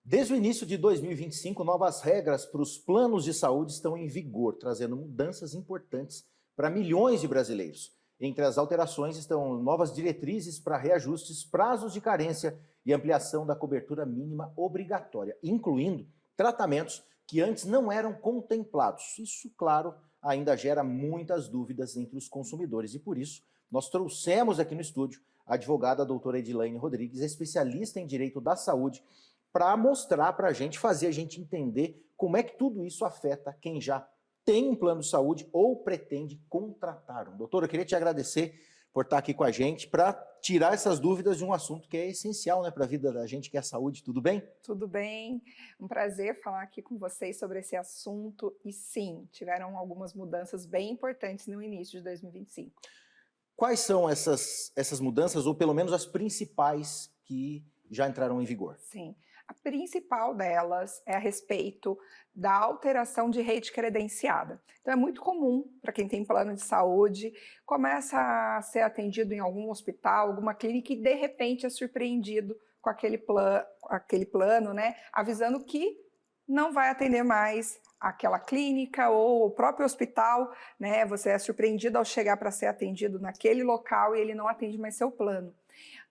Desde o início de 2025, novas regras para os planos de saúde estão em vigor, trazendo mudanças importantes para milhões de brasileiros. Entre as alterações estão novas diretrizes para reajustes, prazos de carência e ampliação da cobertura mínima obrigatória, incluindo tratamentos que antes não eram contemplados. Isso, claro, ainda gera muitas dúvidas entre os consumidores e, por isso, nós trouxemos aqui no estúdio a advogada doutora Edilaine Rodrigues, especialista em direito da saúde, para mostrar para a gente, fazer a gente entender como é que tudo isso afeta quem já tem um plano de saúde ou pretende contratar um. Doutora, eu queria te agradecer por estar aqui com a gente para tirar essas dúvidas de um assunto que é essencial, né, para a vida da gente, que é a saúde. Tudo bem? Tudo bem, um prazer falar aqui com vocês sobre esse assunto e sim, tiveram algumas mudanças bem importantes no início de 2025. Quais são essas mudanças, ou pelo menos as principais que já entraram em vigor? Sim, a principal delas é a respeito da alteração de rede credenciada. Então é muito comum para quem tem plano de saúde, começa a ser atendido em algum hospital, alguma clínica e de repente é surpreendido com aquele plano, né, avisando que não vai atender mais aquela clínica ou o próprio hospital, né, você é surpreendido ao chegar para ser atendido naquele local e ele não atende mais seu plano.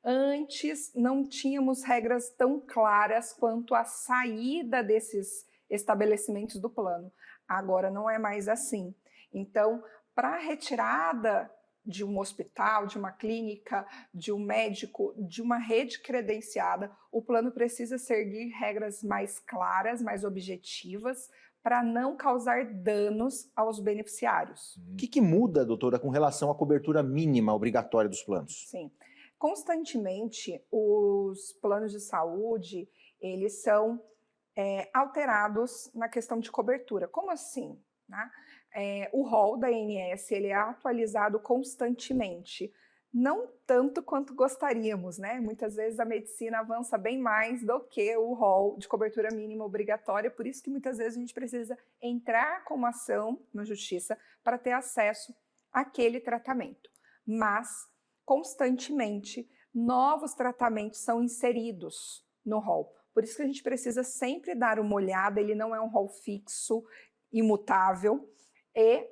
Antes não tínhamos regras tão claras quanto a saída desses estabelecimentos do plano. Agora não é mais assim. Então, para a retirada de um hospital, de uma clínica, de um médico, de uma rede credenciada, o plano precisa seguir regras mais claras, mais objetivas, para não causar danos aos beneficiários. O que muda, doutora, com relação à cobertura mínima obrigatória dos planos? Sim. Constantemente, os planos de saúde, eles são alterados na questão de cobertura. Como assim? Né? O rol da ANS ele é atualizado constantemente, não tanto quanto gostaríamos, né? Muitas vezes a medicina avança bem mais do que o rol de cobertura mínima obrigatória, por isso que muitas vezes a gente precisa entrar com uma ação na justiça para ter acesso àquele tratamento. Mas constantemente, novos tratamentos são inseridos no rol. Por isso que a gente precisa sempre dar uma olhada, ele não é um rol fixo, imutável, e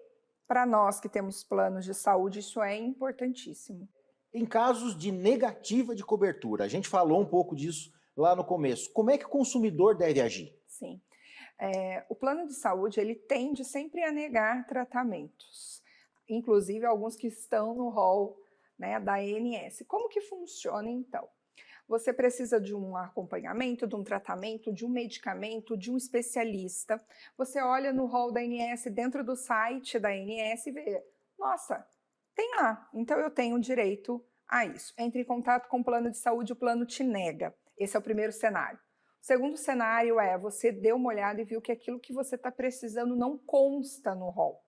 para nós que temos planos de saúde, isso é importantíssimo. Em casos de negativa de cobertura, a gente falou um pouco disso lá no começo, como é que o consumidor deve agir? Sim, o plano de saúde, ele tende sempre a negar tratamentos, inclusive alguns que estão no rol, né, da ANS. Como que funciona então? Você precisa de um acompanhamento, de um tratamento, de um medicamento, de um especialista. Você olha no rol da ANS, dentro do site da ANS e vê, nossa, tem lá, então eu tenho direito a isso. Entre em contato com o plano de saúde, o plano te nega. Esse é o primeiro cenário. O segundo cenário é, você deu uma olhada e viu que aquilo que você está precisando não consta no rol.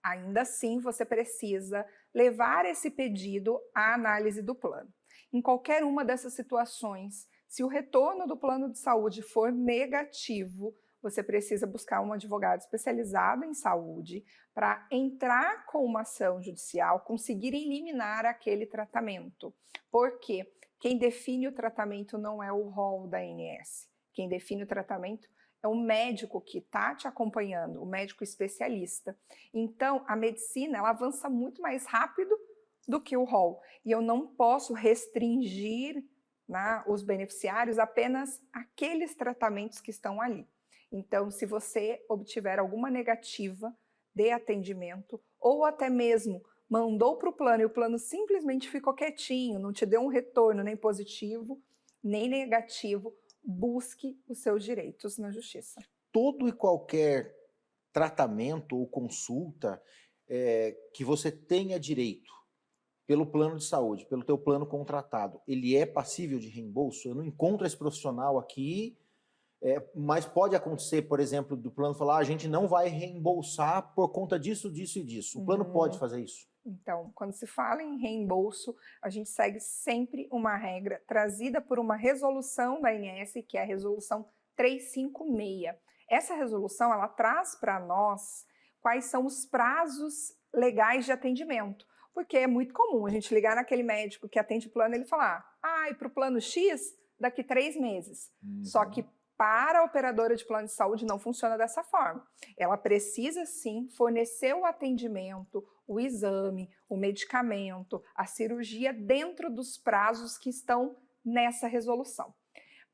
Ainda assim, você precisa levar esse pedido à análise do plano. Em qualquer uma dessas situações, se o retorno do plano de saúde for negativo, você precisa buscar um advogado especializado em saúde para entrar com uma ação judicial, conseguir eliminar aquele tratamento. Porque quem define o tratamento não é o rol da ANS. Quem define o tratamento é o médico que está te acompanhando, o médico especialista. Então, a medicina ela avança muito mais rápido do que o rol. E eu não posso restringir, né, os beneficiários apenas aqueles tratamentos que estão ali. Então, se você obtiver alguma negativa de atendimento, ou até mesmo mandou para o plano e o plano simplesmente ficou quietinho, não te deu um retorno nem positivo, nem negativo, busque os seus direitos na justiça. Todo e qualquer tratamento ou consulta que você tenha direito pelo plano de saúde, pelo teu plano contratado, ele é passível de reembolso? Eu não encontro esse profissional aqui, mas pode acontecer, por exemplo, do plano falar, a gente não vai reembolsar por conta disso, disso e disso. O plano pode fazer isso? Então, quando se fala em reembolso, a gente segue sempre uma regra trazida por uma resolução da ANS, que é a resolução 356. Essa resolução, ela traz para nós quais são os prazos legais de atendimento. Porque é muito comum a gente ligar naquele médico que atende o plano e ele falar, e para o plano X, daqui 3 meses. Só que para a operadora de plano de saúde não funciona dessa forma. Ela precisa sim fornecer o atendimento, o exame, o medicamento, a cirurgia dentro dos prazos que estão nessa resolução.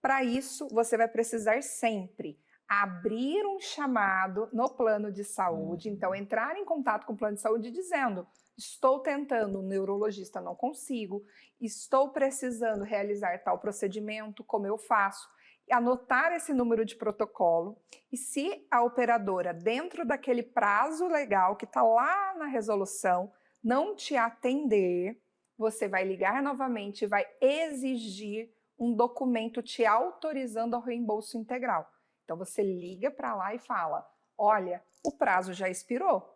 Para isso, você vai precisar sempre abrir um chamado no plano de saúde, então entrar em contato com o plano de saúde dizendo: estou tentando, um neurologista não consigo, estou precisando realizar tal procedimento, como eu faço? Anotar esse número de protocolo e se a operadora, dentro daquele prazo legal que está lá na resolução, não te atender, você vai ligar novamente e vai exigir um documento te autorizando ao reembolso integral. Então você liga para lá e fala: olha, o prazo já expirou,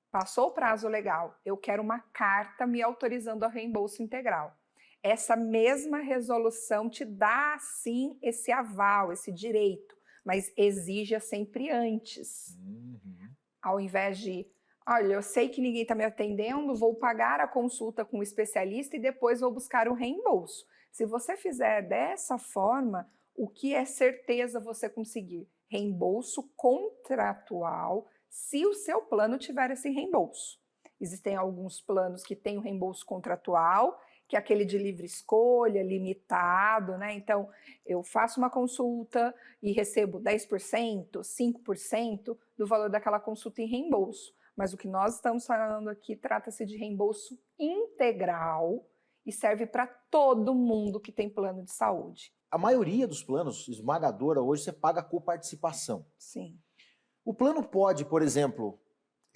passou o prazo legal, eu quero uma carta me autorizando ao reembolso integral. Essa mesma resolução te dá, sim, esse aval, esse direito, mas exija sempre antes. Ao invés de, olha, eu sei que ninguém está me atendendo, vou pagar a consulta com o especialista e depois vou buscar o reembolso. Se você fizer dessa forma, o que é certeza você conseguir? Reembolso contratual, se o seu plano tiver esse reembolso. Existem alguns planos que têm o reembolso contratual, que é aquele de livre escolha, limitado, né? Então, eu faço uma consulta e recebo 10%, 5% do valor daquela consulta em reembolso. Mas o que nós estamos falando aqui trata-se de reembolso integral e serve para todo mundo que tem plano de saúde. A maioria dos planos, esmagadora, hoje você paga coparticipação. Sim. O plano pode, por exemplo,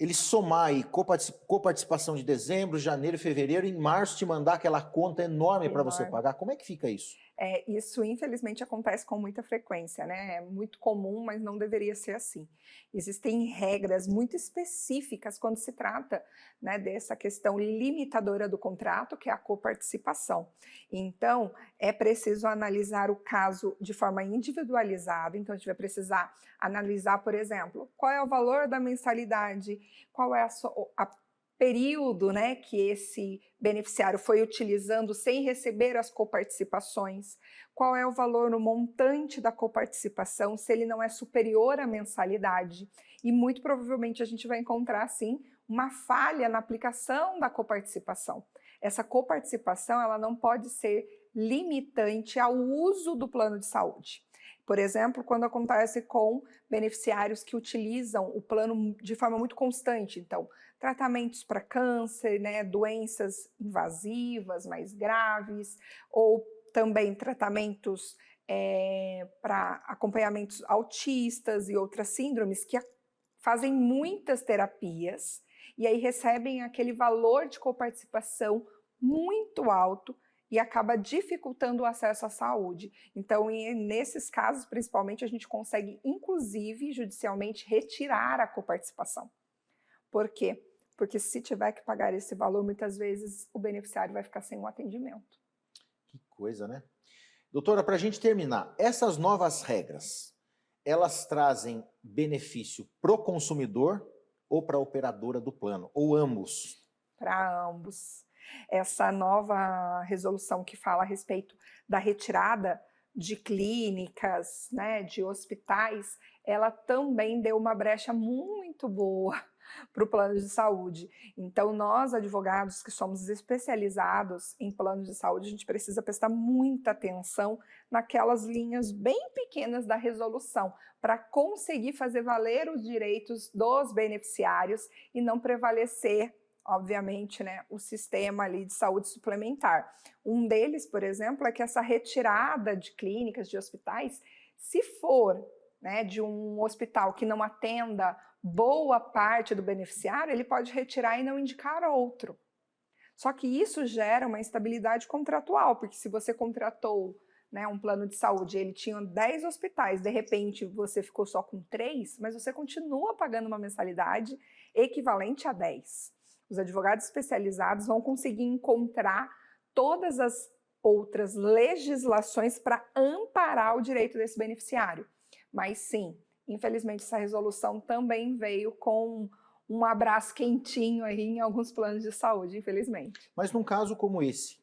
ele somar aí coparticipação de dezembro, janeiro, fevereiro, em março te mandar aquela conta enorme para você pagar. Como é que fica isso? Isso, infelizmente, acontece com muita frequência, né? É muito comum, mas não deveria ser assim. Existem regras muito específicas quando se trata, né, dessa questão limitadora do contrato, que é a coparticipação. Então, é preciso analisar o caso de forma individualizada. Então, a gente vai precisar analisar, por exemplo, qual é o valor da mensalidade, qual é a período, né, que esse beneficiário foi utilizando sem receber as coparticipações, qual é o valor no montante da coparticipação, se ele não é superior à mensalidade, e muito provavelmente a gente vai encontrar, sim, uma falha na aplicação da coparticipação. Essa coparticipação, ela não pode ser limitante ao uso do plano de saúde. Por exemplo, quando acontece com beneficiários que utilizam o plano de forma muito constante, então, tratamentos para câncer, né, doenças invasivas mais graves, ou também tratamentos para acompanhamentos autistas e outras síndromes que fazem muitas terapias e aí recebem aquele valor de coparticipação muito alto e acaba dificultando o acesso à saúde. Então, nesses casos, principalmente, a gente consegue, inclusive, judicialmente, retirar a coparticipação. Por quê? Porque se tiver que pagar esse valor, muitas vezes o beneficiário vai ficar sem o atendimento. Que coisa, né? Doutora, para a gente terminar, essas novas regras, elas trazem benefício para o consumidor ou para a operadora do plano? Ou ambos? Para ambos. Essa nova resolução que fala a respeito da retirada de clínicas, né, de hospitais, ela também deu uma brecha muito boa para o plano de saúde. Então, nós, advogados que somos especializados em planos de saúde, a gente precisa prestar muita atenção naquelas linhas bem pequenas da resolução, para conseguir fazer valer os direitos dos beneficiários e não prevalecer, obviamente, né, o sistema ali de saúde suplementar. Um deles, por exemplo, é que essa retirada de clínicas, de hospitais, se for, né, de um hospital que não atenda boa parte do beneficiário, ele pode retirar e não indicar outro. Só que isso gera uma instabilidade contratual, porque se você contratou, né, um plano de saúde, ele tinha 10 hospitais, de repente você ficou só com 3, mas você continua pagando uma mensalidade equivalente a 10. Os advogados especializados vão conseguir encontrar todas as outras legislações para amparar o direito desse beneficiário. Mas sim, infelizmente essa resolução também veio com um abraço quentinho aí em alguns planos de saúde, infelizmente. Mas num caso como esse,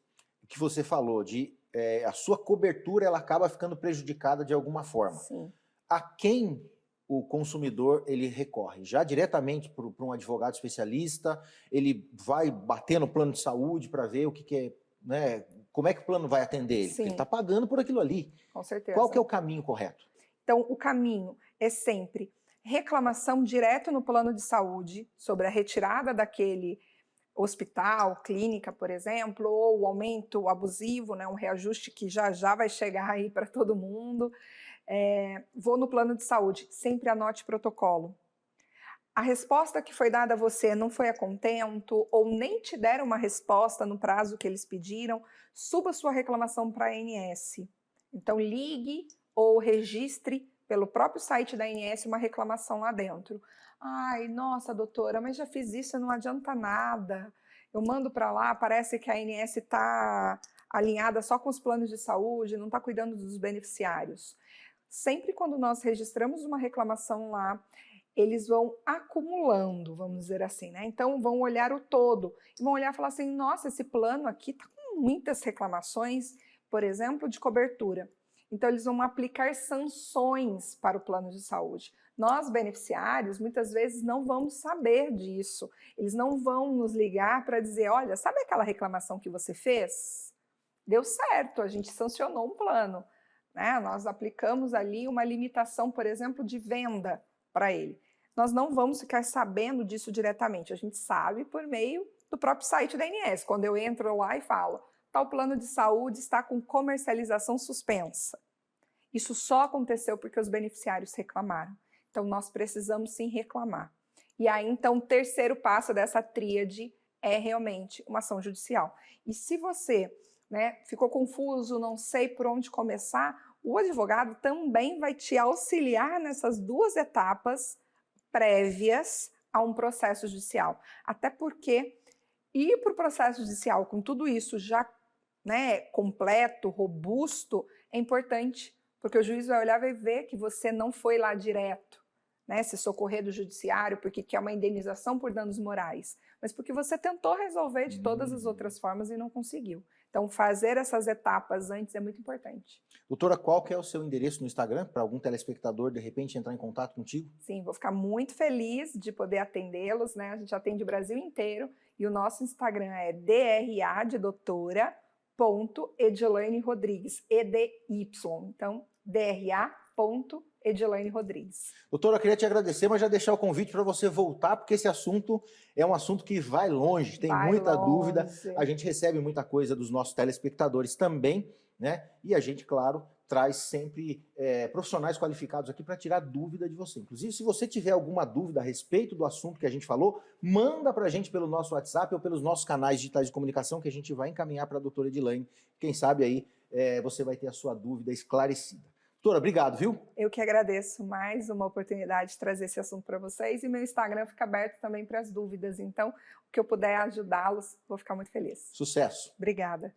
que você falou, de a sua cobertura ela acaba ficando prejudicada de alguma forma. Sim. A quem o consumidor ele recorre? Já diretamente para um advogado especialista? Ele vai bater no plano de saúde para ver o que é, né? Como é que o plano vai atender ele? Porque ele está pagando por aquilo ali. Com certeza. Qual que é o caminho correto? Então, o caminho é sempre reclamação direto no plano de saúde sobre a retirada daquele hospital, clínica, por exemplo, ou o aumento abusivo, né, um reajuste que já vai chegar aí para todo mundo. Vou no plano de saúde, sempre anote protocolo. A resposta que foi dada a você não foi a contento, ou nem te deram uma resposta no prazo que eles pediram, suba sua reclamação para a ANS. Então ligue ou registre pelo próprio site da ANS uma reclamação lá dentro. Ai, nossa, doutora, mas já fiz isso e não adianta nada. Eu mando para lá, parece que a ANS está alinhada só com os planos de saúde, não está cuidando dos beneficiários. Sempre quando nós registramos uma reclamação lá, eles vão acumulando, vamos dizer assim, né? Então vão olhar o todo e vão olhar e falar assim, nossa, esse plano aqui está com muitas reclamações, por exemplo, de cobertura. Então eles vão aplicar sanções para o plano de saúde. Nós, beneficiários, muitas vezes não vamos saber disso. Eles não vão nos ligar para dizer, olha, sabe aquela reclamação que você fez? Deu certo, a gente sancionou um plano, né? Nós aplicamos ali uma limitação, por exemplo, de venda para ele. Nós não vamos ficar sabendo disso diretamente, a gente sabe por meio do próprio site da ANS. Quando eu entro lá e falo, tal plano de saúde está com comercialização suspensa. Isso só aconteceu porque os beneficiários reclamaram. Então, nós precisamos sim reclamar. E aí, então, o terceiro passo dessa tríade é realmente uma ação judicial. E se você, né, ficou confuso, não sei por onde começar, o advogado também vai te auxiliar nessas duas etapas prévias a um processo judicial. Até porque ir para o processo judicial com tudo isso já, né, completo, robusto, é importante, porque o juiz vai olhar e vai ver que você não foi lá direto, né, se socorrer do judiciário porque quer uma indenização por danos morais, mas porque você tentou resolver de todas as outras formas e não conseguiu. Então, fazer essas etapas antes é muito importante. Doutora, qual que é o seu endereço no Instagram, para algum telespectador, de repente, entrar em contato contigo? Sim, vou ficar muito feliz de poder atendê-los, né? A gente atende o Brasil inteiro e o nosso Instagram é DRA de doutora, Edilane Rodrigues, EDY. Então, DRA.Edilane Rodrigues. Doutora, eu queria te agradecer, mas já deixar o convite para você voltar, porque esse assunto é um assunto que vai longe, tem muita dúvida, a gente recebe muita coisa dos nossos telespectadores também, né? E a gente, claro, traz sempre profissionais qualificados aqui para tirar dúvida de você. Inclusive, se você tiver alguma dúvida a respeito do assunto que a gente falou, manda para a gente pelo nosso WhatsApp ou pelos nossos canais digitais de comunicação que a gente vai encaminhar para a doutora Edilane. Quem sabe aí você vai ter a sua dúvida esclarecida. Doutora, obrigado, viu? Eu que agradeço mais uma oportunidade de trazer esse assunto para vocês e meu Instagram fica aberto também para as dúvidas. Então, o que eu puder ajudá-los, vou ficar muito feliz. Sucesso! Obrigada.